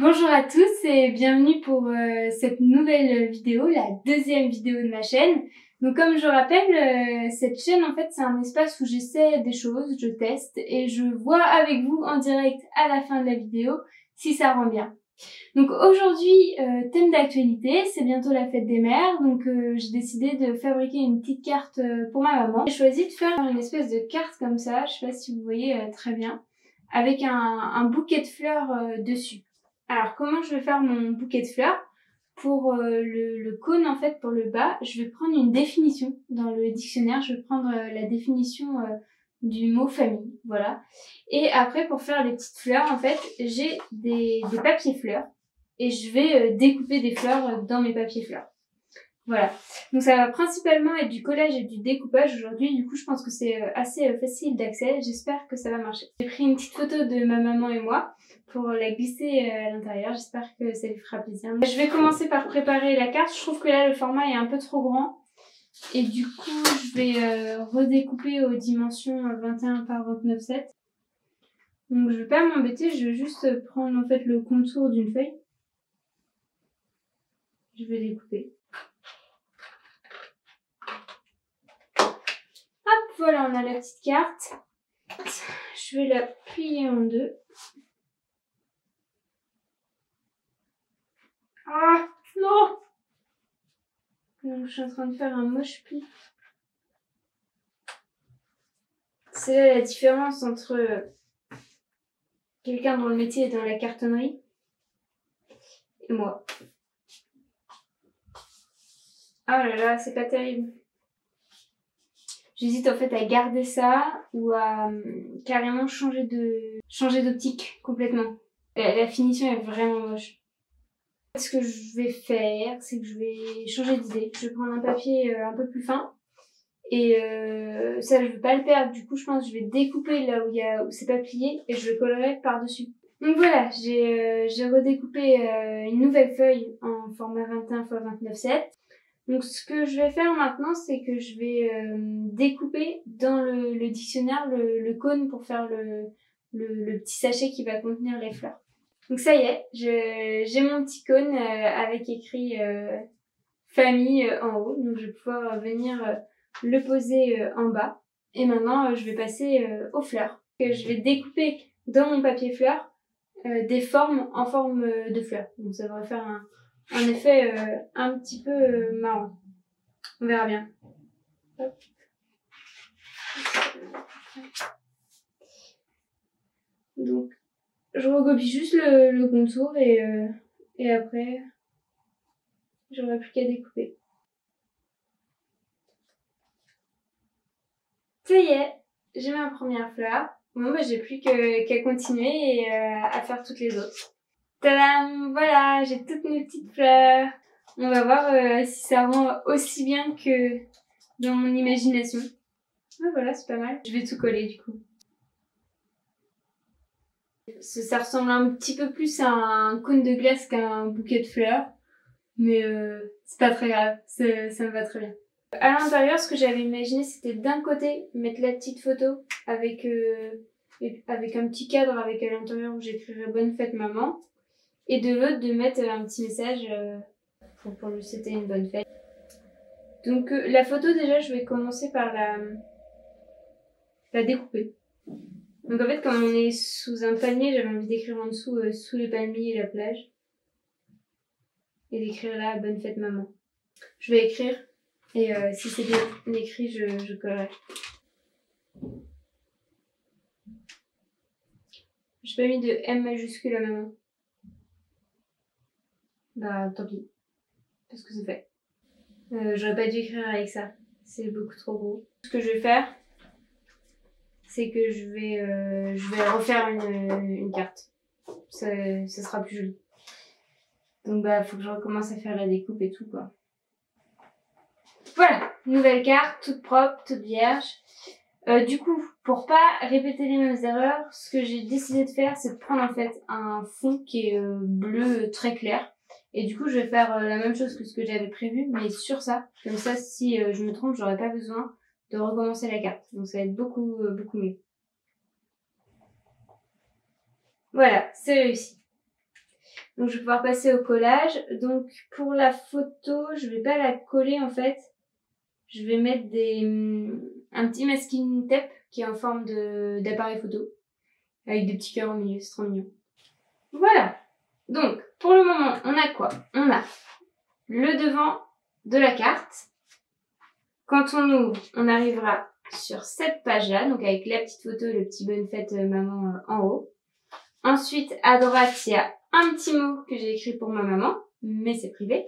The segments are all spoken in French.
Bonjour à tous et bienvenue pour cette nouvelle vidéo, la deuxième vidéo de ma chaîne. Donc comme je rappelle, cette chaîne en fait c'est un espace où j'essaie des choses, je teste et je vois avec vous en direct à la fin de la vidéo si ça rend bien. Donc aujourd'hui, thème d'actualité, c'est bientôt la fête des mères, donc j'ai décidé de fabriquer une petite carte pour ma maman. J'ai choisi de faire une espèce de carte comme ça, je sais pas si vous voyez très bien, avec un bouquet de fleurs dessus. Alors comment je vais faire mon bouquet de fleurs? Pour le cône en fait, pour le bas, je vais prendre une définition dans le dictionnaire, je vais prendre la définition du mot famille, voilà. Et après pour faire les petites fleurs en fait, j'ai des papiers fleurs et je vais découper des fleurs dans mes papiers fleurs. Voilà, donc ça va principalement être du collage et du découpage aujourd'hui, du coup je pense que c'est assez facile d'accès, j'espère que ça va marcher. J'ai pris une petite photo de ma maman et moi pour la glisser à l'intérieur, j'espère que ça lui fera plaisir. Je vais commencer par préparer la carte, je trouve que là le format est un peu trop grand et du coup je vais redécouper aux dimensions 21 par 29,7. Donc je vais pas m'embêter, je vais juste prendre en fait le contour d'une feuille. Je vais découper. Hop, voilà, on a la petite carte. Je vais la plier en deux. Ah, non! Donc, je suis en train de faire un moche pli. C'est là la différence entre quelqu'un dont le métier est dans la cartonnerie et moi. Ah là là, c'est pas terrible. J'hésite en fait à garder ça ou à carrément changer d'optique complètement. La finition est vraiment moche. Ce que je vais faire, c'est que je vais changer d'idée. Je vais prendre un papier un peu plus fin. Et ça, je veux pas le perdre. Du coup, je pense que je vais découper là où c'est pas plié et je le collerai par-dessus. Donc voilà, j'ai redécoupé une nouvelle feuille en format 21 x 29,7. Donc ce que je vais faire maintenant, c'est que je vais découper dans le dictionnaire le cône pour faire le petit sachet qui va contenir les fleurs. Donc ça y est, j'ai mon petit cône avec écrit famille en haut. Donc je vais pouvoir venir le poser en bas. Et maintenant, je vais passer aux fleurs. Je vais découper dans mon papier fleurs des formes en forme de fleurs. Donc ça devrait faire un effet un petit peu marrant. On verra bien. Hop. Donc je recopie juste le contour et après j'aurai plus qu'à découper. Ça y est, j'ai ma première fleur. Bon bah j'ai plus qu'à continuer et à faire toutes les autres. Tadam! Voilà, j'ai toutes mes petites fleurs. On va voir si ça rend aussi bien que dans mon imagination. Ah voilà, c'est pas mal. Je vais tout coller du coup. Ça ressemble un petit peu plus à un cône de glace qu'à un bouquet de fleurs. Mais c'est pas très grave, ça me va très bien. À l'intérieur, ce que j'avais imaginé, c'était d'un côté mettre la petite photo avec un petit cadre avec à l'intérieur où j'écrirais bonne fête maman. Et de l'autre, de mettre un petit message pour lui souhaiter une bonne fête. Donc la photo, déjà, je vais commencer par la découper. Donc en fait, comme on est sous un palmier, j'avais envie d'écrire en dessous, sous les palmiers et la plage. Et d'écrire là, bonne fête maman. Je vais écrire, et si c'est bien écrit, je collerai. J'ai pas mis de M majuscule à maman. Bah tant pis, parce que c'est fait. J'aurais pas dû écrire avec ça, c'est beaucoup trop gros. Ce que je vais faire, c'est que je vais refaire une carte. Ça sera plus joli. Donc bah faut que je recommence à faire la découpe et tout quoi. Voilà, nouvelle carte, toute propre, toute vierge. Du coup, pour pas répéter les mêmes erreurs, ce que j'ai décidé de faire, c'est de prendre en fait un fond qui est bleu très clair. Et du coup, je vais faire la même chose que ce que j'avais prévu, mais sur ça. Comme ça, si je me trompe, j'aurai pas besoin de recommencer la carte. Donc ça va être beaucoup mieux. Voilà, c'est réussi. Donc je vais pouvoir passer au collage. Donc pour la photo, je vais pas la coller en fait. Je vais mettre un petit masking tape qui est en forme d'appareil photo. Avec des petits cœurs au milieu, c'est trop mignon. Voilà. Donc pour le moment, on a quoi? On a le devant de la carte. Quand on ouvre, on arrivera sur cette page-là, donc avec la petite photo et le petit bonne fête maman en haut. Ensuite, à droite, il y a un petit mot que j'ai écrit pour ma maman, mais c'est privé.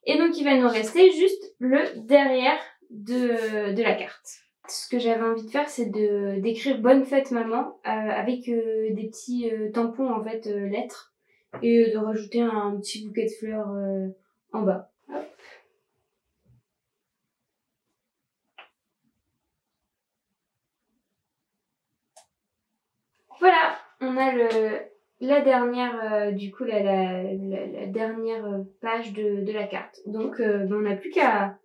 Et donc, il va nous rester juste le derrière de la carte. Ce que j'avais envie de faire, c'est d'écrire bonne fête maman avec des petits tampons, en fait, lettres, et de rajouter un petit bouquet de fleurs en bas. Hop. Voilà, on a la dernière, du coup, la dernière page de la carte. Donc, on n'a plus qu'à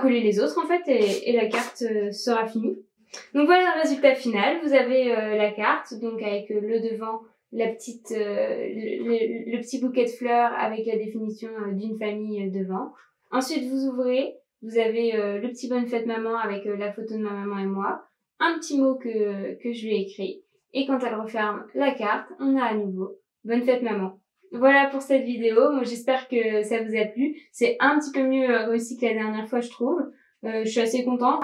coller les autres, en fait, et la carte sera finie. Donc, voilà le résultat final. Vous avez la carte, donc avec le devant, la petite, le petit bouquet de fleurs avec la définition d'une famille devant. Ensuite, vous ouvrez, vous avez le petit bonne fête maman avec la photo de ma maman et moi. Un petit mot que je lui ai écrit. Et quand elle referme la carte, on a à nouveau bonne fête maman. Voilà pour cette vidéo. Moi, j'espère que ça vous a plu. C'est un petit peu mieux réussi que la dernière fois, je trouve. Je suis assez contente.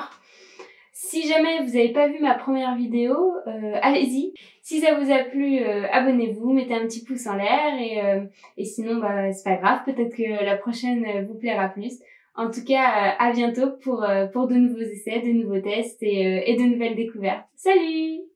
Si jamais vous n'avez pas vu ma première vidéo, allez-y. Si ça vous a plu, abonnez-vous, mettez un petit pouce en l'air et sinon, bah, c'est pas grave. Peut-être que la prochaine vous plaira plus. En tout cas, à bientôt pour de nouveaux essais, de nouveaux tests et de nouvelles découvertes. Salut!